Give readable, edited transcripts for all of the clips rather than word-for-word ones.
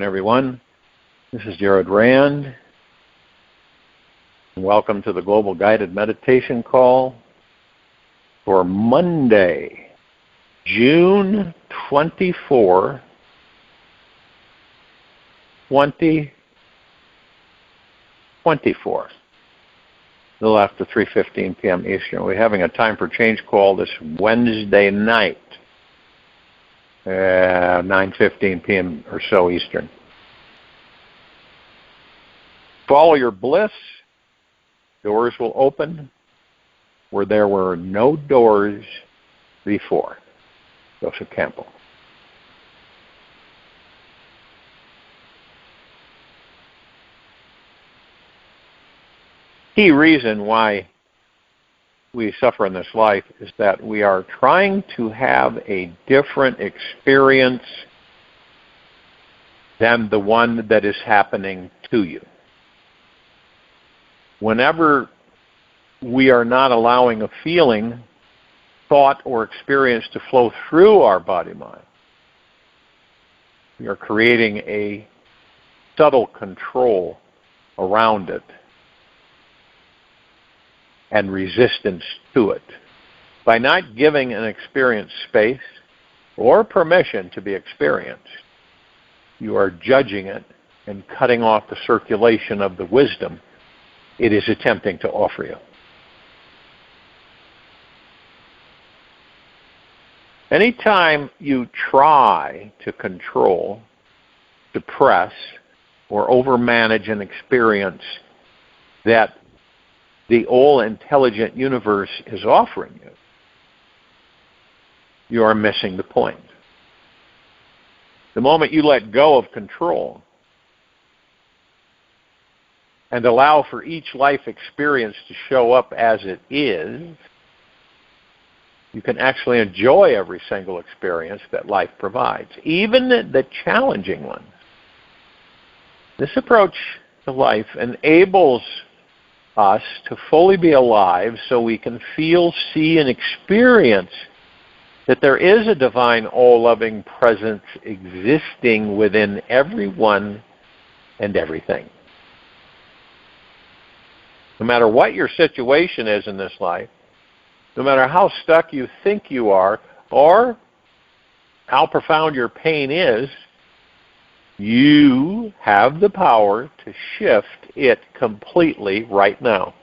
everyone. This is RAND. Welcome to the Global Guided Meditation Call for Monday, June 24, 2024. A little after 3:15 p.m. Eastern. We're having a time for change call this Wednesday night, 9:15 p.m. or so Eastern. Follow your bliss. Doors will open where there were no doors before. Joseph Campbell. Key reason why we suffer in this life is that we are trying to have a different experience than the one that is happening to you. Whenever we are not allowing a feeling, thought, or experience to flow through our body-mind, we are creating a subtle control around it and resistance to it. By not giving an experience space or permission to be experienced, you are judging it and cutting off the circulation of the wisdom it is attempting to offer you. Anytime you try to control, suppress, or overmanage an experience that the all-intelligent universe is offering you, you are missing the point. The moment you let go of control and allow for each life experience to show up as it is, you can actually enjoy every single experience that life provides, even the challenging ones. This approach to life enables us to fully be alive so we can feel, see, and experience that there is a divine, all-loving presence existing within everyone and everything. No matter what your situation is in this life, no matter how stuck you think you are, or how profound your pain is, you have the power to shift it completely right now.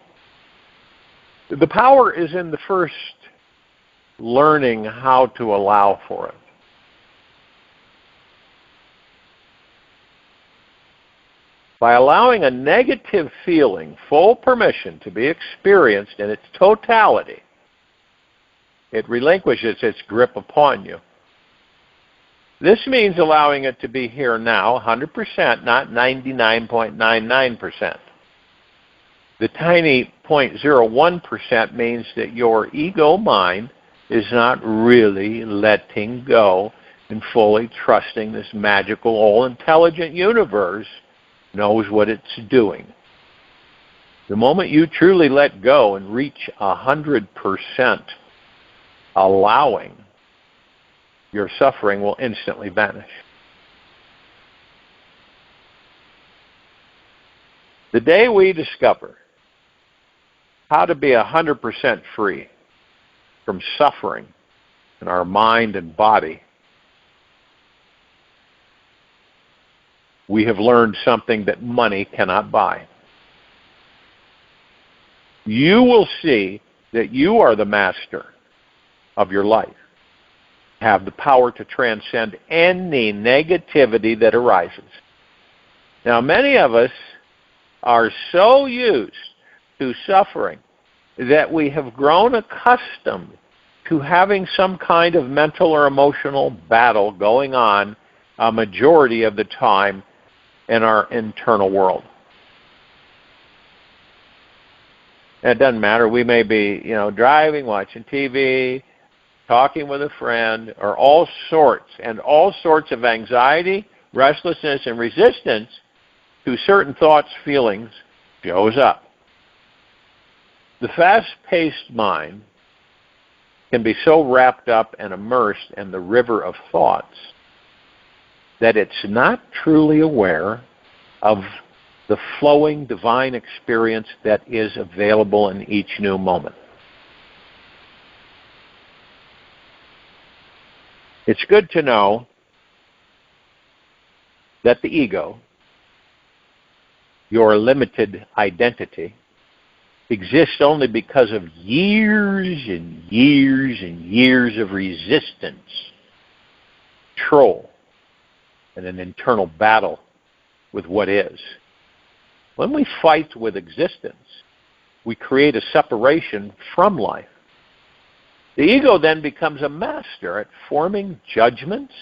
The power is in the first learning how to allow for it. By allowing a negative feeling full permission to be experienced in its totality, it relinquishes its grip upon you. This means allowing it to be here now, 100%, not 99.99%. The tiny 0.01% means that your ego mind is not really letting go and fully trusting this magical, all-intelligent universe knows what it's doing. The moment you truly let go and reach 100% allowing, your suffering will instantly vanish. The day we discover how to be 100% free from suffering in our mind and body, we have learned something that money cannot buy. You will see that you are the master of your life. Have the power to transcend any negativity that arises. Now, many of us are so used to suffering that we have grown accustomed to having some kind of mental or emotional battle going on a majority of the time in our internal world. And it doesn't matter. We may be, driving, watching TV, talking with a friend, or all sorts of anxiety, restlessness, and resistance to certain thoughts, feelings shows up. The fast-paced mind can be so wrapped up and immersed in the river of thoughts that it's not truly aware of the flowing divine experience that is available in each new moment. It's good to know that the ego, your limited identity, exists only because of years and years and years of resistance, control, and an internal battle with what is. When we fight with existence, we create a separation from life. The ego then becomes a master at forming judgments,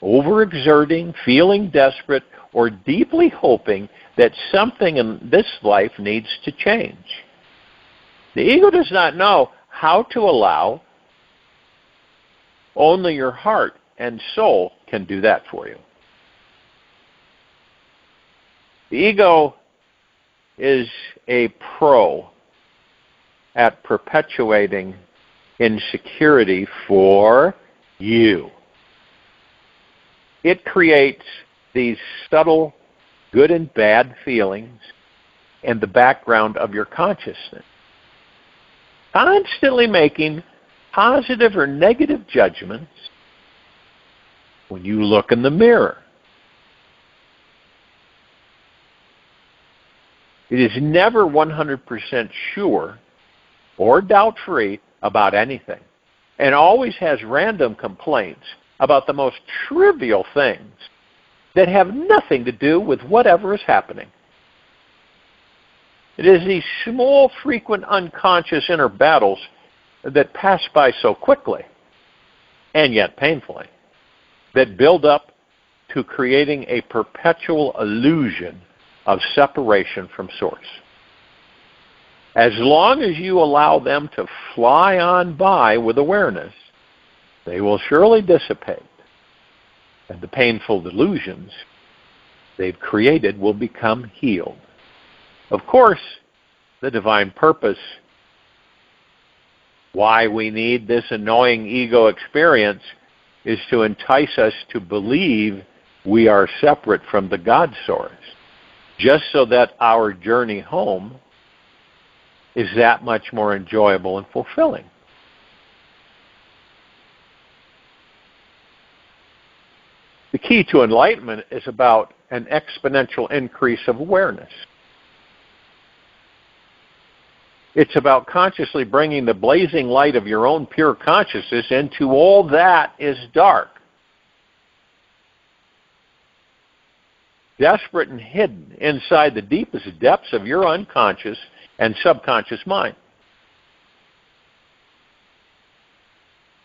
overexerting, feeling desperate, or deeply hoping that something in this life needs to change. The ego does not know how to allow. Only your heart and soul can do that for you. The ego is a pro at perpetuating insecurity for you. It creates these subtle good and bad feelings in the background of your consciousness, constantly making positive or negative judgments when you look in the mirror. It is never 100% sure or doubt-free about anything, and always has random complaints about the most trivial things that have nothing to do with whatever is happening. It is these small, frequent, unconscious inner battles that pass by so quickly, and yet painfully, that build up to creating a perpetual illusion of separation from Source. As long as you allow them to fly on by with awareness, they will surely dissipate, and the painful delusions they've created will become healed. Of course, the divine purpose, why we need this annoying ego experience, is to entice us to believe we are separate from the God Source, just so that our journey home is that much more enjoyable and fulfilling. The key to enlightenment is about an exponential increase of awareness. It's about consciously bringing the blazing light of your own pure consciousness into all that is dark, desperate and hidden inside the deepest depths of your unconscious and subconscious mind.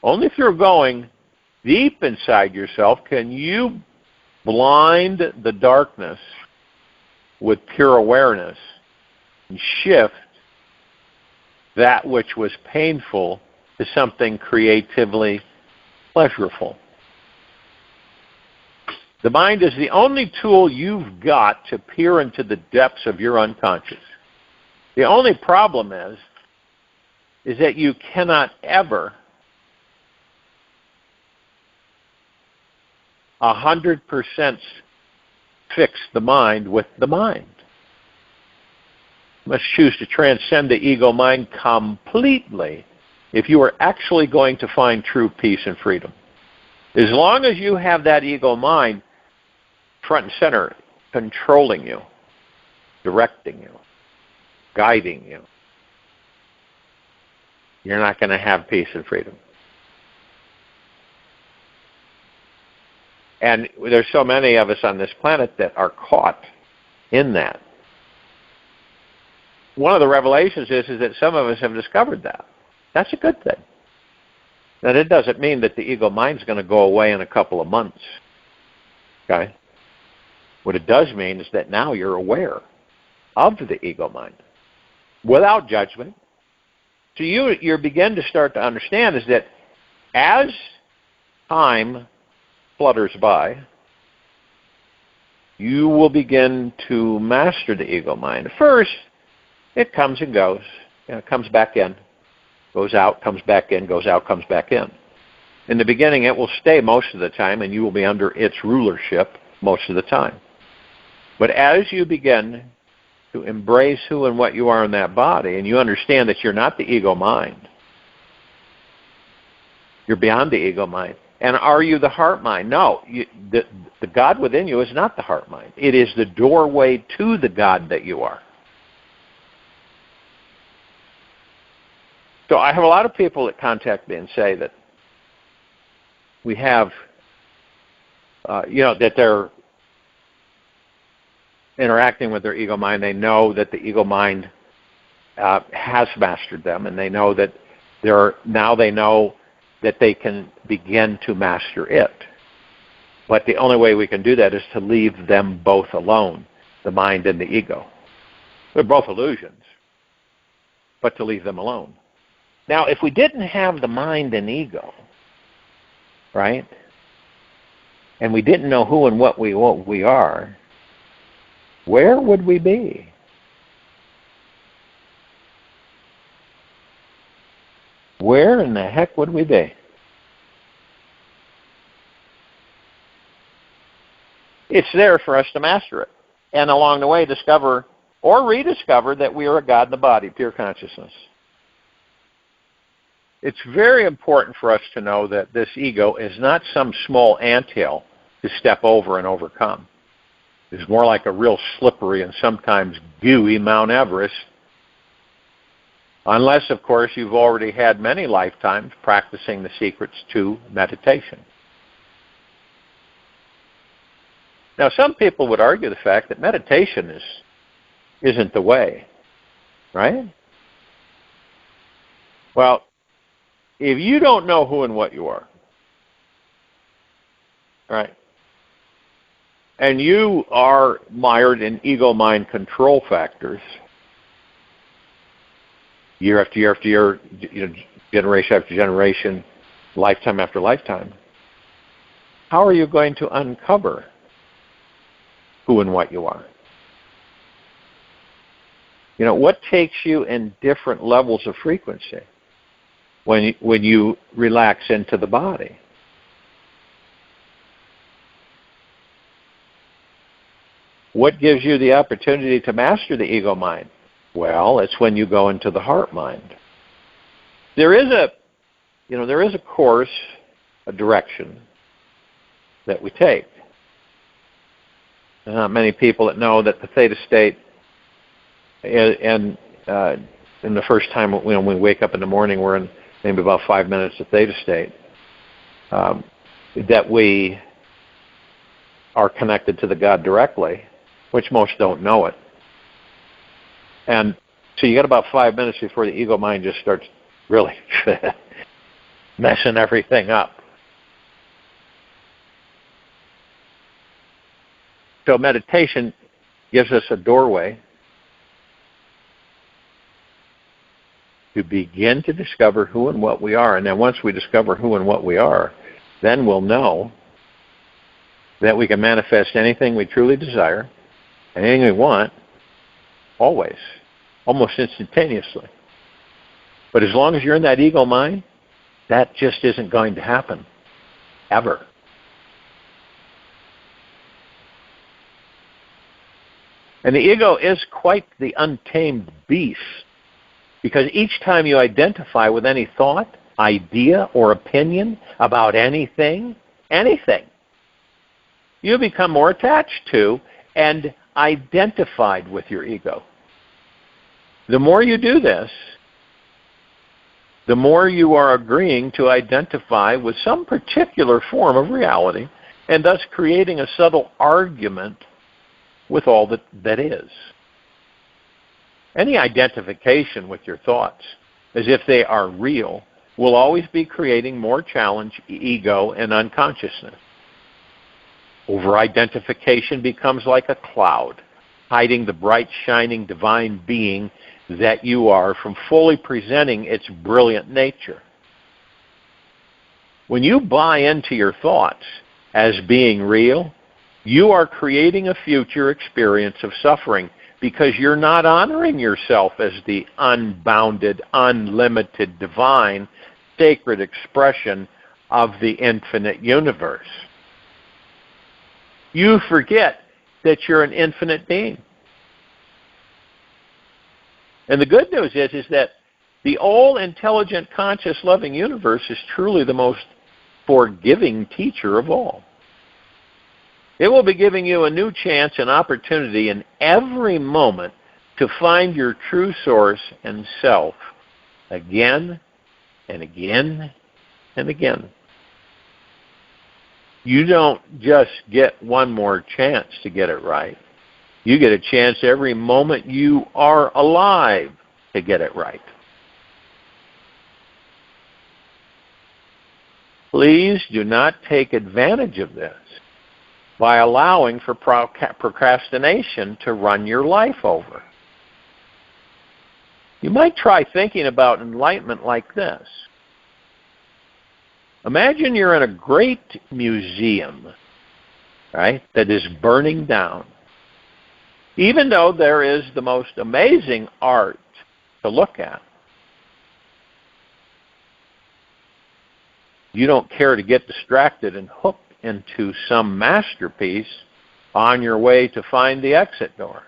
Only through going deep inside yourself can you blind the darkness with pure awareness and shift that which was painful to something creatively pleasurable. The mind is the only tool you've got to peer into the depths of your unconscious. The only problem is that you cannot ever 100% fix the mind with the mind. You must choose to transcend the ego mind completely if you are actually going to find true peace and freedom. As long as you have that ego mind front and center, controlling you, directing you, guiding you, you're not going to have peace and freedom. And there's so many of us on this planet that are caught in that. One of the revelations is that some of us have discovered that. That's a good thing. Now, that doesn't mean that the ego mind's going to go away in a couple of months. Okay? What it does mean is that now you're aware of the ego mind without judgment. So you begin to start to understand is that as time flutters by, you will begin to master the ego mind. First, it comes and goes. It comes back in, goes out, comes back in, goes out, comes back in. In the beginning, it will stay most of the time, and you will be under its rulership most of the time. But as you begin to embrace who and what you are in that body, and you understand that you're not the ego mind, you're beyond the ego mind. And are you the heart mind? No. The God within you is not the heart mind. It is the doorway to the God that you are. So I have a lot of people that contact me and say that we have, that they're interacting with their ego mind. They know that the ego mind has mastered them, and they know that they know that they can begin to master it. But the only way we can do that is to leave them both alone, the mind and the ego. They're both illusions, but to leave them alone. Now, if we didn't have the mind and ego, right, and we didn't know who and what we are, where would we be? Where in the heck would we be? It's there for us to master it. And along the way, discover or rediscover that we are a God in the body, pure consciousness. It's very important for us to know that this ego is not some small anthill to step over and overcome. It's more like a real slippery and sometimes gooey Mount Everest. Unless, of course, you've already had many lifetimes practicing the secrets to meditation. Now, some people would argue the fact that meditation isn't the way, right? Well, if you don't know who and what you are, right, and you are mired in ego-mind control factors, year after year after year, generation after generation, lifetime after lifetime, how are you going to uncover who and what you are? What takes you in different levels of frequency when you relax into the body? What gives you the opportunity to master the ego mind? Well, it's when you go into the heart mind. There is a course, a direction that we take. There are not many people that know that the theta state, and in the first time when we wake up in the morning, we're in maybe about 5 minutes of theta state, that we are connected to the God directly, which most don't know it. And so you got about 5 minutes before the ego mind just starts really messing everything up. So meditation gives us a doorway to begin to discover who and what we are. And then once we discover who and what we are, then we'll know that we can manifest anything we truly desire, anything we want, always, almost instantaneously. But as long as you're in that ego mind, that just isn't going to happen, ever. And the ego is quite the untamed beast, because each time you identify with any thought, idea, or opinion about anything, you become more attached to and identified with your ego. The more you do this, the more you are agreeing to identify with some particular form of reality, and thus creating a subtle argument with all that is. Any identification with your thoughts, as if they are real, will always be creating more challenge, ego, and unconsciousness. Over-identification becomes like a cloud, hiding the bright, shining, divine being that you are from fully presenting its brilliant nature. When you buy into your thoughts as being real, you are creating a future experience of suffering, because you're not honoring yourself as the unbounded, unlimited, divine, sacred expression of the infinite universe. You forget that you're an infinite being. And the good news is that the all-intelligent, conscious, loving universe is truly the most forgiving teacher of all. It will be giving you a new chance and opportunity in every moment to find your true source and self again and again and again. You don't just get one more chance to get it right. You get a chance every moment you are alive to get it right. Please do not take advantage of this by allowing for procrastination to run your life over. You might try thinking about enlightenment like this. Imagine you're in a great museum, right, that is burning down. Even though there is the most amazing art to look at, you don't care to get distracted and hooked into some masterpiece on your way to find the exit door.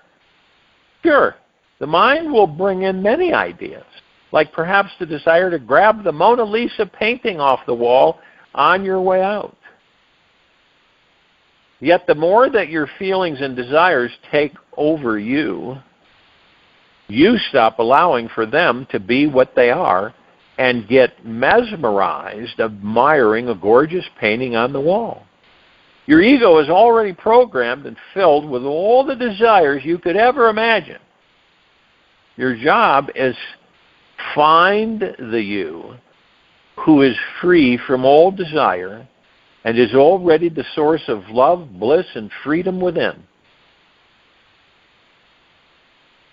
Sure, the mind will bring in many ideas, like perhaps the desire to grab the Mona Lisa painting off the wall on your way out. Yet the more that your feelings and desires take over you, you stop allowing for them to be what they are and get mesmerized admiring a gorgeous painting on the wall. Your ego is already programmed and filled with all the desires you could ever imagine. Your job is find the you who is free from all desire and is already the source of love, bliss, and freedom within.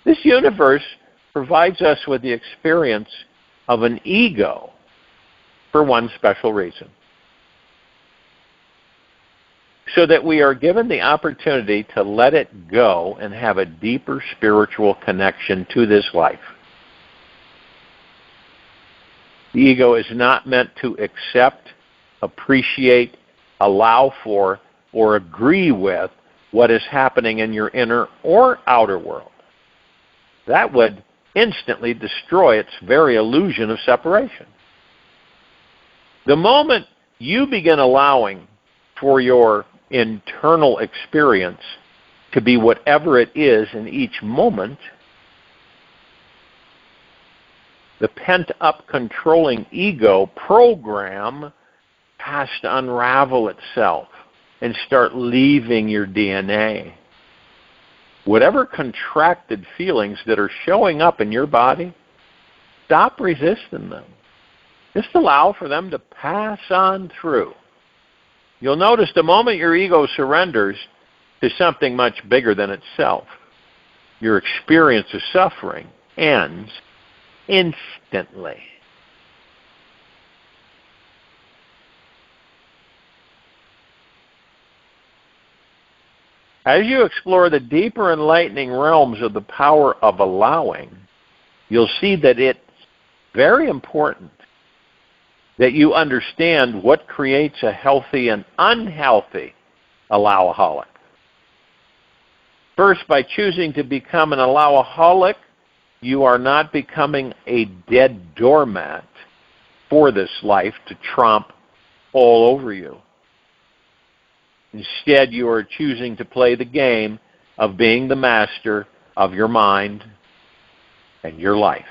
This universe provides us with the experience of an ego for one special reason. So that we are given the opportunity to let it go and have a deeper spiritual connection to this life. The ego is not meant to accept, appreciate, allow for, or agree with what is happening in your inner or outer world. That would instantly destroy its very illusion of separation. The moment you begin allowing for your internal experience to be whatever it is in each moment, the pent-up controlling ego program has to unravel itself and start leaving your DNA. Whatever contracted feelings that are showing up in your body, stop resisting them. Just allow for them to pass on through. You'll notice the moment your ego surrenders to something much bigger than itself, your experience of suffering ends instantly. As you explore the deeper enlightening realms of the power of allowing, you'll see that it's very important that you understand what creates a healthy and unhealthy allowaholic. First, by choosing to become an allowaholic, you are not becoming a dead doormat for this life to tromp all over you. Instead, you are choosing to play the game of being the master of your mind and your life.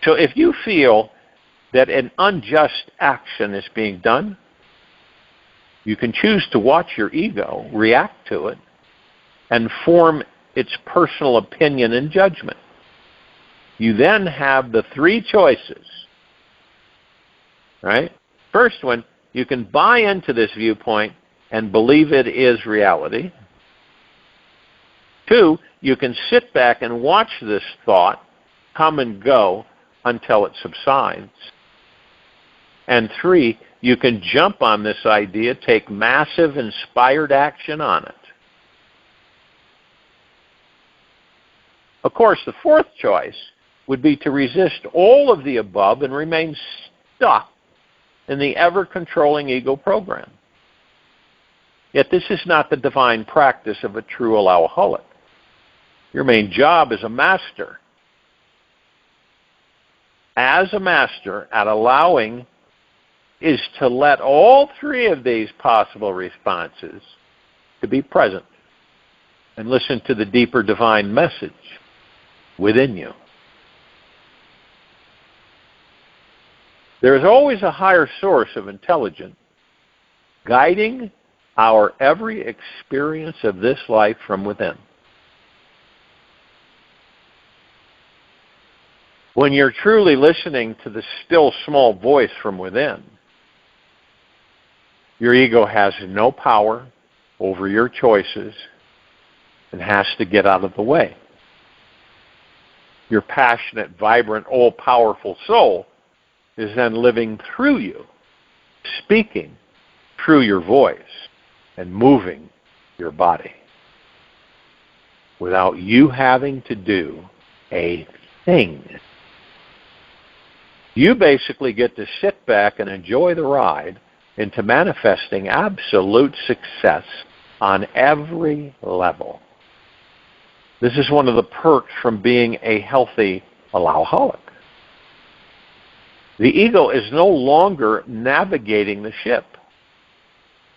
So if you feel that an unjust action is being done, you can choose to watch your ego react to it and form its personal opinion and judgment. You then have the three choices, right? First one, you can buy into this viewpoint and believe it is reality. Two, you can sit back and watch this thought come and go until it subsides. And three, you can jump on this idea, take massive inspired action on it. Of course, the fourth choice would be to resist all of the above and remain stuck in the ever-controlling ego program. Yet this is not the divine practice of a true allowaholic. Your main job as a master at allowing is to let all three of these possible responses to be present and listen to the deeper divine message within you. There is always a higher source of intelligence guiding our every experience of this life from within. When you're truly listening to the still small voice from within, your ego has no power over your choices and has to get out of the way. Your passionate, vibrant, all-powerful soul is then living through you, speaking through your voice, and moving your body without you having to do a thing. You basically get to sit back and enjoy the ride into manifesting absolute success on every level. This is one of the perks from being a healthy allowaholic. The ego is no longer navigating the ship,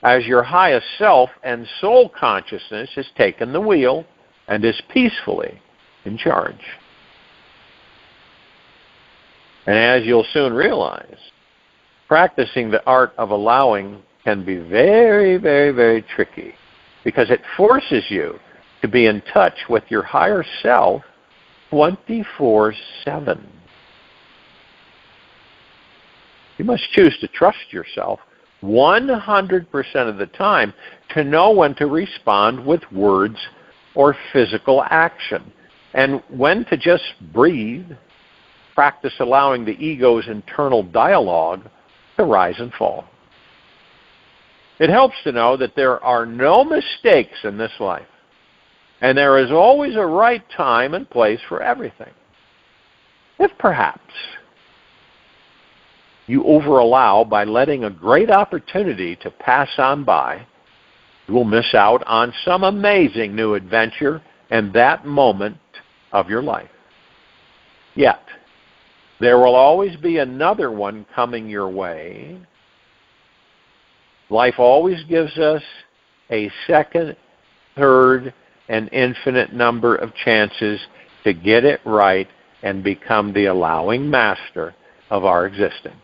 as your highest self and soul consciousness has taken the wheel and is peacefully in charge. And as you'll soon realize, practicing the art of allowing can be very, very, very tricky, because it forces you to be in touch with your higher self 24/7. You must choose to trust yourself 100% of the time to know when to respond with words or physical action, and when to just breathe, practice allowing the ego's internal dialogue to rise and fall. It helps to know that there are no mistakes in this life, and there is always a right time and place for everything. If perhaps you over-allow by letting a great opportunity to pass on by, you will miss out on some amazing new adventure in that moment of your life. Yet, there will always be another one coming your way. Life always gives us a second, third, and infinite number of chances to get it right and become the allowing master of our existence.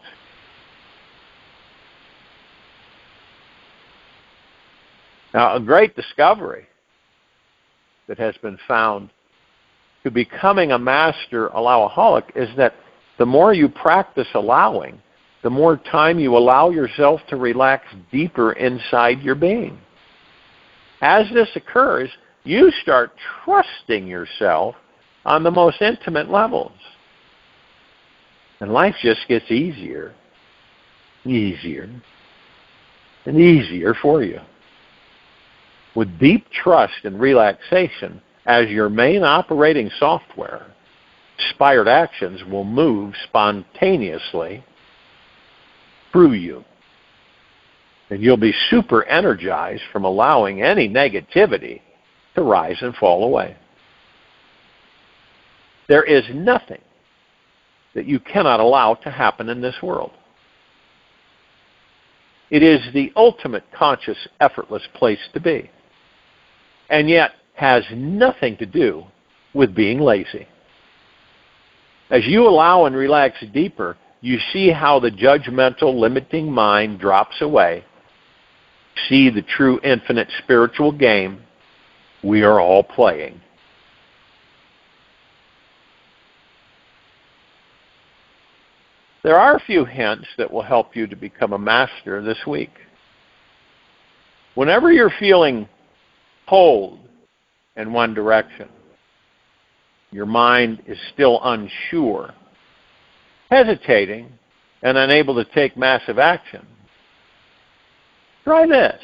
Now, a great discovery that has been found to becoming a master allowaholic is that the more you practice allowing, the more time you allow yourself to relax deeper inside your being. As this occurs, you start trusting yourself on the most intimate levels. And life just gets easier, easier, and easier for you. With deep trust and relaxation as your main operating software, inspired actions will move spontaneously through you. And you'll be super energized from allowing any negativity to rise and fall away. There is nothing that you cannot allow to happen in this world. It is the ultimate conscious, effortless place to be, and yet has nothing to do with being lazy. As you allow and relax deeper, you see how the judgmental, limiting mind drops away. See the true infinite spiritual game we are all playing. There are a few hints that will help you to become a master this week. Whenever you're feeling pulled in one direction, your mind is still unsure, hesitating, and unable to take massive action, try this.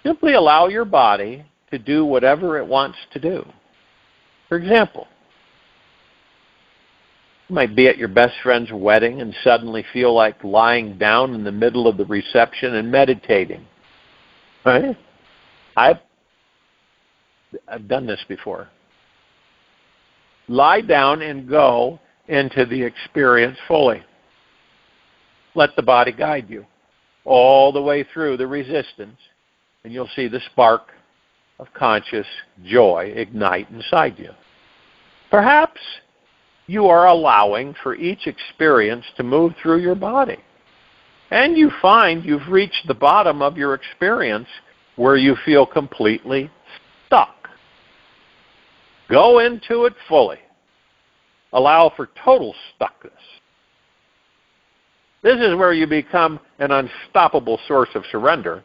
Simply allow your body to do whatever it wants to do. For example, You might be at your best friend's wedding and suddenly feel like lying down in the middle of the reception and meditating. Right? I've done this before. Lie down and go into the experience fully. Let the body guide you all the way through the resistance, and you'll see the spark of conscious joy ignite inside you. Perhaps you are allowing for each experience to move through your body, and you find you've reached the bottom of your experience where you feel completely stuck. Go into it fully. Allow for total stuckness. This is where you become an unstoppable source of surrender,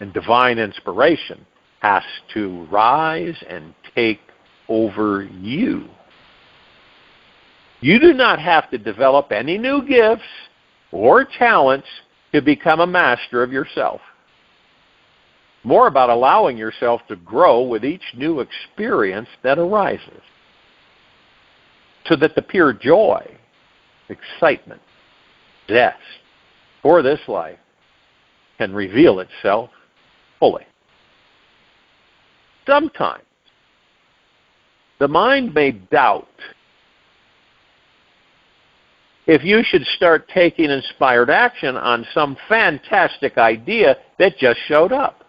and divine inspiration has to rise and take over you. You do not have to develop any new gifts or talents to become a master of yourself. More about allowing yourself to grow with each new experience that arises, so that the pure joy, excitement, zest for this life can reveal itself fully. Sometimes the mind may doubt if you should start taking inspired action on some fantastic idea that just showed up,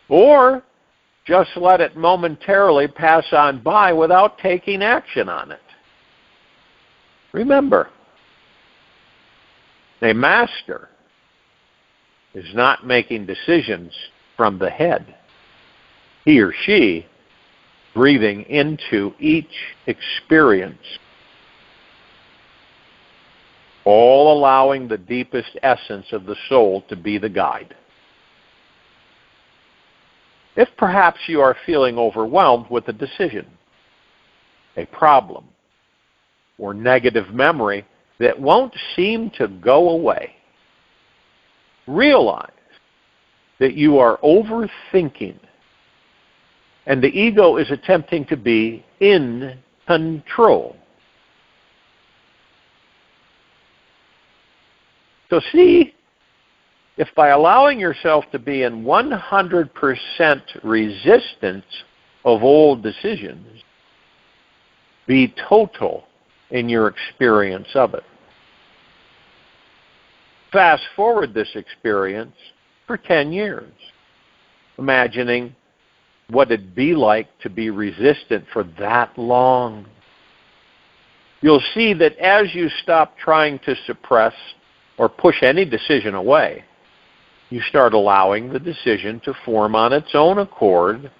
or just let it momentarily pass on by without taking action on it. Remember, a master is not making decisions from the head. He or she breathing into each experience, all allowing the deepest essence of the soul to be the guide. If perhaps you are feeling overwhelmed with a decision, a problem, or negative memory that won't seem to go away, realize that you are overthinking, and the ego is attempting to be in control. So see if by allowing yourself to be in 100% resistance of old decisions, be total in your experience of it. Fast forward this experience for 10 years, imagining what it'd be like to be resistant for that long. You'll see that as you stop trying to suppress or push any decision away, you start allowing the decision to form on its own accord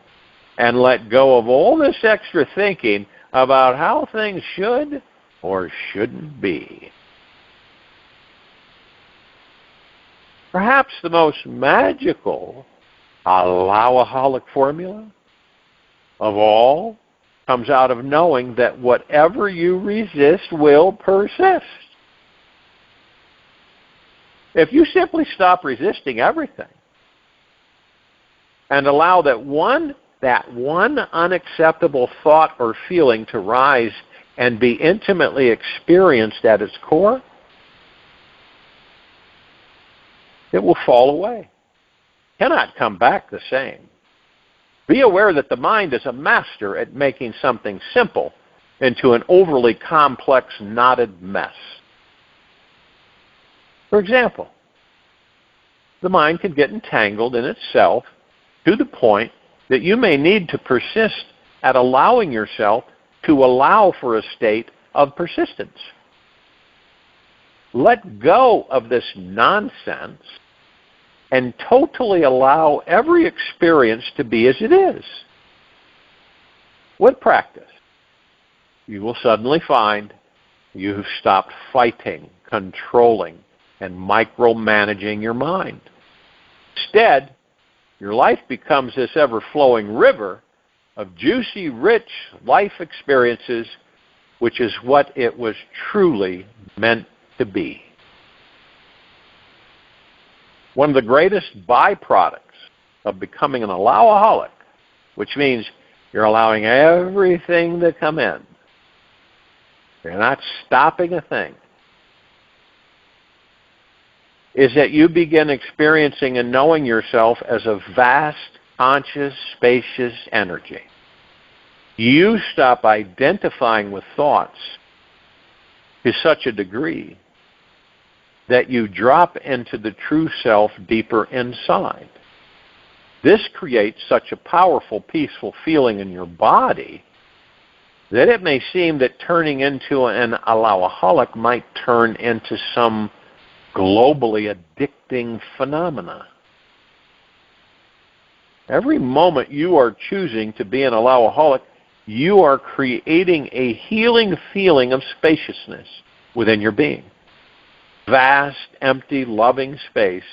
and let go of all this extra thinking about how things should or shouldn't be. Perhaps the most magical allowaholic formula of all comes out of knowing that whatever you resist will persist. If you simply stop resisting everything and allow that one unacceptable thought or feeling to rise and be intimately experienced at its core, it will fall away. Cannot come back the same. Be aware that the mind is a master at making something simple into an overly complex, knotted mess. For example, the mind can get entangled in itself to the point that you may need to persist at allowing yourself to allow for a state of persistence. Let go of this nonsense and totally allow every experience to be as it is. With practice, you will suddenly find you've stopped fighting, controlling, and micromanaging your mind. Instead, your life becomes this ever-flowing river of juicy, rich life experiences, which is what it was truly meant to be. One of the greatest byproducts of becoming an allowaholic, which means you're allowing everything to come in, you're not stopping a thing, is that you begin experiencing and knowing yourself as a vast, conscious, spacious energy. You stop identifying with thoughts to such a degree that you drop into the true self deeper inside. This creates such a powerful, peaceful feeling in your body that it may seem that turning into an allowaholic might turn into some globally addicting phenomena. Every moment you are choosing to be an allowaholic, you are creating a healing feeling of spaciousness within your being. Vast, empty, loving space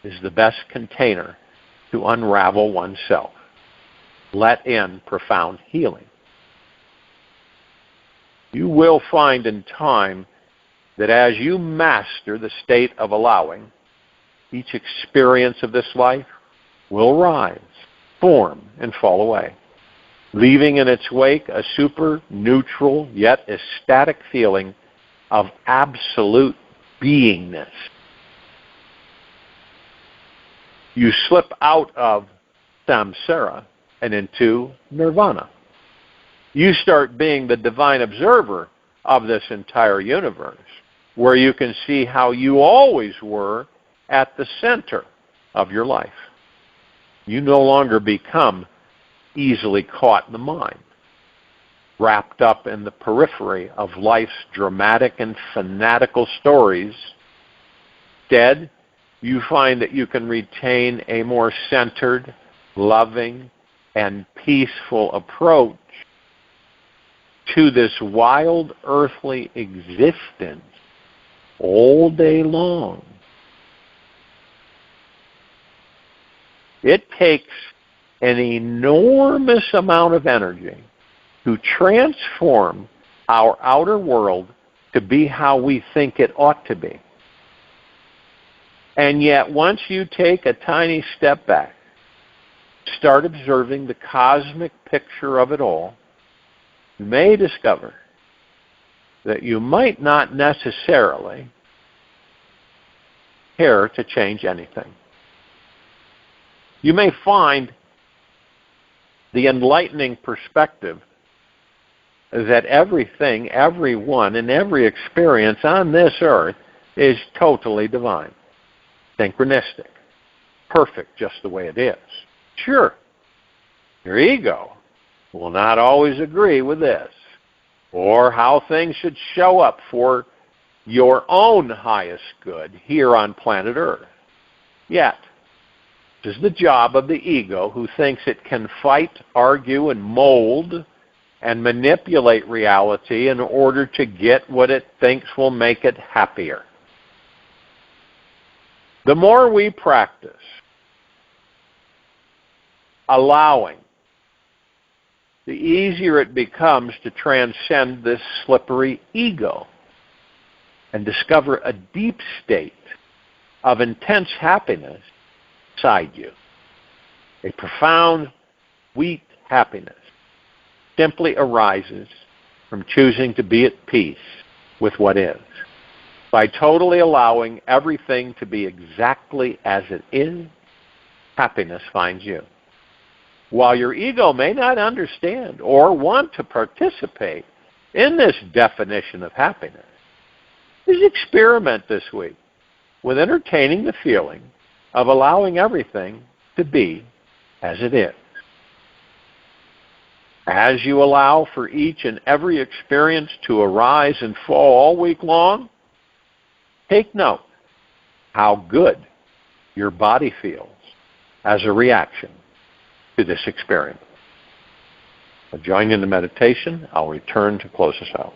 is the best container to unravel oneself. Let in profound healing. You will find in time that as you master the state of allowing, each experience of this life will rise, form, and fall away, leaving in its wake a super neutral yet ecstatic feeling of absolute beingness. You slip out of samsara and into nirvana. You start being the divine observer of this entire universe, where you can see how you always were at the center of your life. You no longer become easily caught in the mind, wrapped up in the periphery of life's dramatic and fanatical stories. Instead, you find that you can retain a more centered, loving, and peaceful approach to this wild earthly existence all day long. It takes an enormous amount of energy to transform our outer world to be how we think it ought to be. And yet, once you take a tiny step back, start observing the cosmic picture of it all, you may discover that you might not necessarily care to change anything. You may find the enlightening perspective that everything, everyone, and every experience on this earth is totally divine, synchronistic, perfect just the way it is. Sure, your ego will not always agree with this, or how things should show up for your own highest good here on planet Earth. Yet, it is the job of the ego, who thinks it can fight, argue, and mold and manipulate reality in order to get what it thinks will make it happier. The more we practice allowing, the easier it becomes to transcend this slippery ego and discover a deep state of intense happiness inside you. A profound, sweet happiness simply arises from choosing to be at peace with what is. By totally allowing everything to be exactly as it is, happiness finds you. While your ego may not understand or want to participate in this definition of happiness, just experiment this week with entertaining the feeling of allowing everything to be as it is. As you allow for each and every experience to arise and fall all week long, take note how good your body feels as a reaction to this experience. I'll join you in the meditation. I'll return to close us out.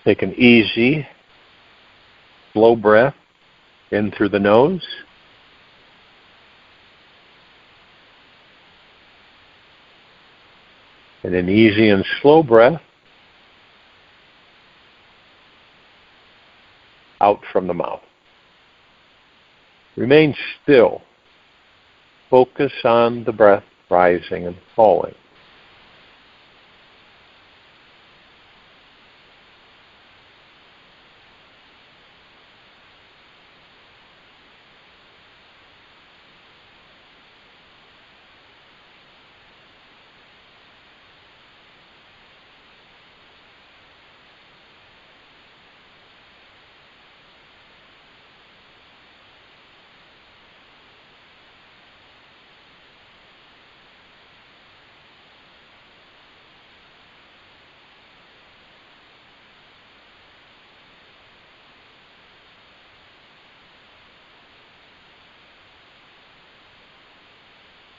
Take an easy, slow breath in through the nose. And an easy and slow breath out from the mouth. Remain still. Focus on the breath rising and falling.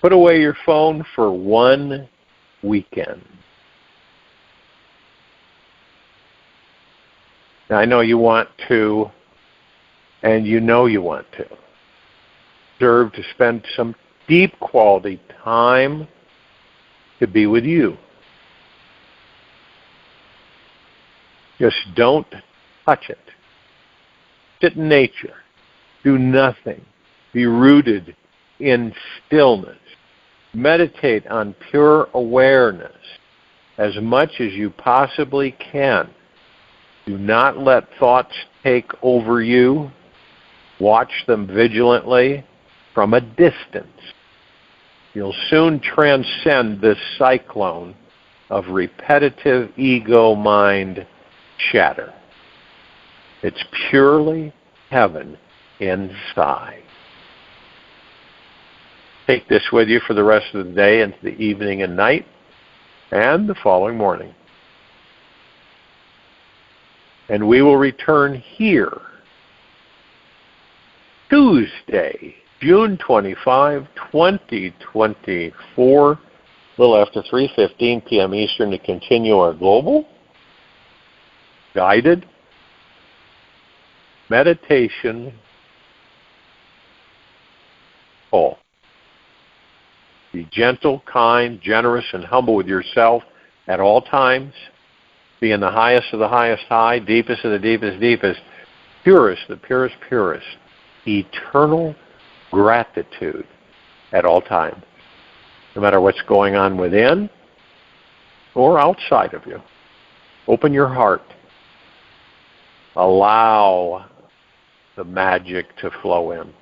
Put away your phone for 1 weekend. Now, I know you want to, and you know you want to. Deserve to spend some deep quality time to be with you. Just don't touch it. Sit in nature. Do nothing. Be rooted in stillness. Meditate on pure awareness as much as you possibly can. Do not let thoughts take over you. Watch them vigilantly from a distance. You'll soon transcend this cyclone of repetitive ego-mind chatter. It's purely heaven inside. Take this with you for the rest of the day into the evening and night and the following morning. And we will return here Tuesday, June 25, 2024, a little after 3:15 p.m. Eastern, to continue our global guided meditation call. Be gentle, kind, generous, and humble with yourself at all times. Be in the highest of the highest high, deepest of the deepest deepest, purest, the purest purest. Eternal gratitude at all times, no matter what's going on within or outside of you. Open your heart. Allow the magic to flow in.